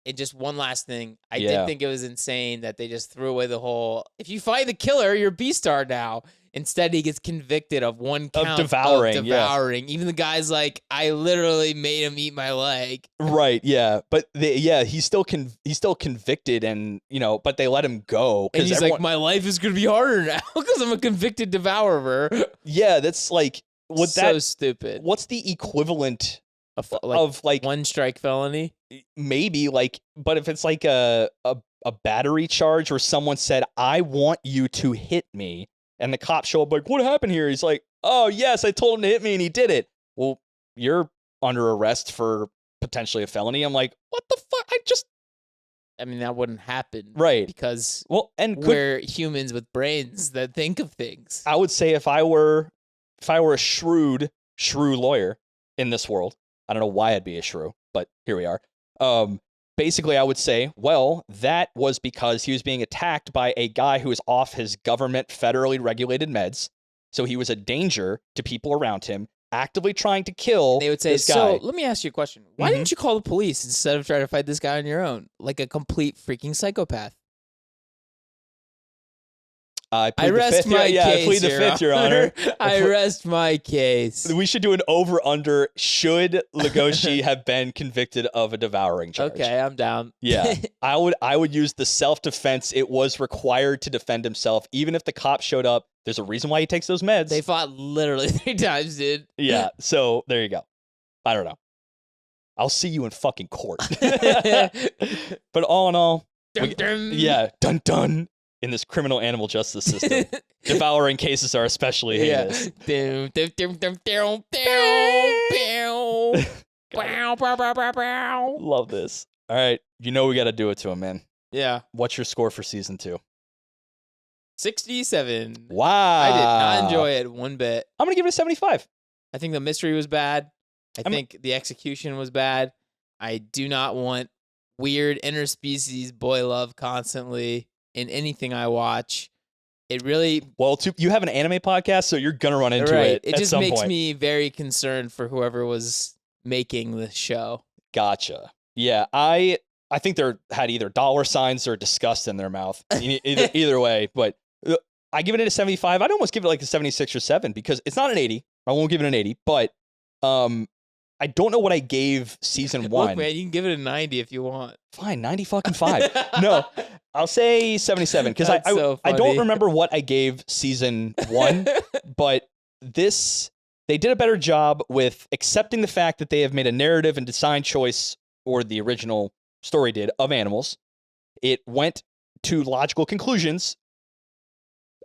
And just one last thing. I did think it was insane that they just threw away the whole, if you find the killer, you're Beastar now. Instead, he gets convicted of one count of devouring. Even the guy's like, I literally made him eat my leg. Right, yeah. But he's still convicted, and but they let him go. And he's like, my life is gonna be harder now because I'm a convicted devourer. Yeah, that's like so stupid. What's the equivalent of one strike felony? Maybe but if it's like a battery charge where someone said, I want you to hit me. And the cops show up like, what happened here? He's like, oh, yes, I told him to hit me and he did it. Well, you're under arrest for potentially a felony. I'm like, what the fuck? I mean, that wouldn't happen. Right. Because we're humans with brains that think of things. I would say if I were a shrew lawyer in this world, I don't know why I'd be a shrew, but here we are. Basically, I would say, well, that was because he was being attacked by a guy who was off his government federally regulated meds. So he was a danger to people around him, actively trying to kill They would say, this guy. So let me ask you a question. Why didn't you call the police instead of trying to fight this guy on your own? Like a complete freaking psychopath. I rest my case, I plead the fifth, Your Honor. I rest my case. We should do an over-under. Should Legoshi have been convicted of a devouring charge? Okay, I'm down. Yeah, I would use the self-defense. It was required to defend himself. Even if the cop showed up, there's a reason why he takes those meds. They fought literally 3 times, dude. Yeah, so there you go. I don't know. I'll see you in fucking court. But all in all, dun dun. In this criminal animal justice system, devouring cases are especially heinous. Love this. All right, we got to do it to him, man. Yeah. What's your score for season 2? 67. Wow. I did not enjoy it one bit. I'm gonna give it a 75. I think the mystery was bad. I think the execution was bad. I do not want weird interspecies boy love constantly in anything I watch. It really... Well, you have an anime podcast, so you're going to run into it It just makes me very concerned for whoever was making the show. Gotcha. Yeah, I think they had either dollar signs or disgust in their mouth. Either way, but I give it a 75. I'd almost give it like a 76 or 7 because it's not an 80. I won't give it an 80, but I don't know what I gave season 1. Look, man, you can give it a 90 if you want. Fine, 90 fucking 5. No, I'll say 77 because I don't remember what I gave season 1, but they did a better job with accepting the fact that they have made a narrative and design choice, or the original story did, of animals. It went to logical conclusions.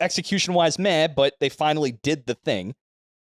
Execution-wise, meh, but they finally did the thing.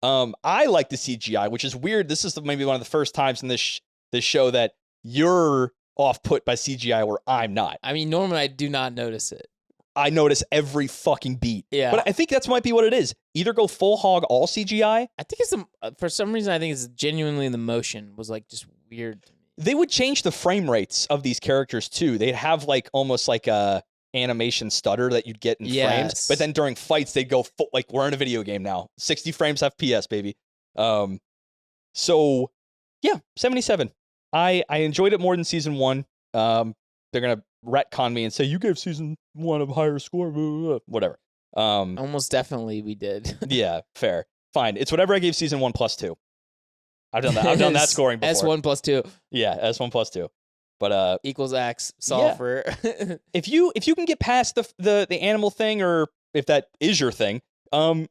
I like the CGI, which is weird. This is maybe one of the first times in this show that you're off-put by CGI where I'm not. I mean, normally I do not notice it. I notice every fucking beat. Yeah. But I think that might be what it is. Either go full hog, all CGI. I think it's for some reason, I think it's genuinely the motion was like just weird to me. They would change the frame rates of these characters too. They'd have like almost like a animation stutter that you'd get in frames. But then during fights, they'd go full, like we're in a video game now. 60 frames FPS, baby. So yeah, 77. I enjoyed it more than season 1. They're gonna retcon me and say you gave season 1 a higher score, blah, blah, blah. Whatever. Almost definitely we did. Yeah, fair. Fine. It's whatever I gave season 1 plus 2. I've done that. I've done that scoring before. S1 plus 2. Yeah, S1 plus 2. But equals X. Solve for if you can get past the animal thing, or if that is your thing, go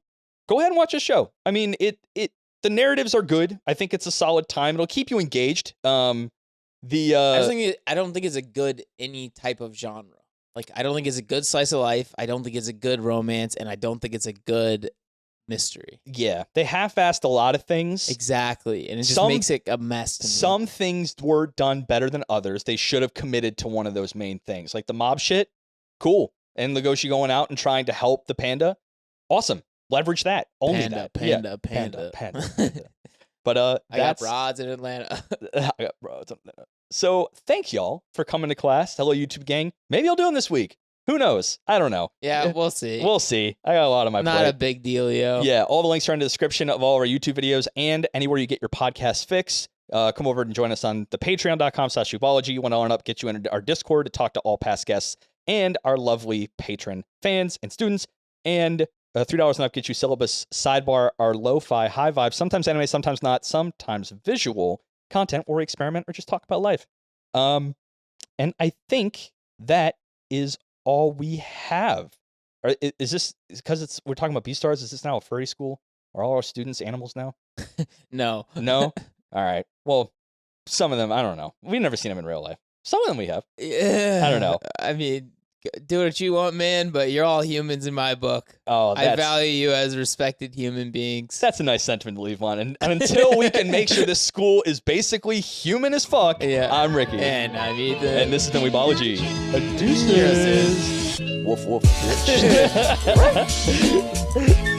ahead and watch this show. I mean, the narratives are good. I think it's a solid time. It'll keep you engaged. I don't think it's a good any type of genre. Like, I don't think it's a good slice of life. I don't think it's a good romance, and I don't think it's a good mystery. Yeah, they half-assed a lot of things. Exactly, and it just Some- makes it a mess to me. Some things were done better than others. They should have committed to one of those main things. Like the mob shit, cool. And Legoshi going out and trying to help the panda, awesome. Leverage that. Only Panda, that. Yeah. panda. Panda. But I got that's broads in Atlanta. I got broads in Atlanta. So thank y'all for coming to class. Hello, YouTube gang. Maybe I'll do them this week. Who knows? I don't know. Yeah, we'll see. We'll see. I got a lot on my Not plate. a big deal, yo. Yeah, all the links are in the description of all of our YouTube videos and anywhere you get your podcast fix. Come over and join us on the patreon.com/weebology. $1 and up gets you into our Discord to talk to all past guests and our lovely patron fans and students. And $3 and up gets you syllabus, sidebar, our lo-fi, high vibe, sometimes anime, sometimes not, sometimes visual content where we experiment or just talk about life. And I think that is all we have. Is this because we're talking about Beastars? Is this now a furry school? Are all our students animals now? No. No? All right. Well, some of them, I don't know. We've never seen them in real life. Some of them we have. Yeah. I don't know. I mean, do what you want, man, but you're all humans in my book. Oh, I value you as respected human beings. That's a nice sentiment to leave on. And until we can make sure this school is basically human as fuck, Yeah. I'm Ricky. And I'm Ethan. And this has been Weebology. Deuces. Deuces. Woof, woof, woof.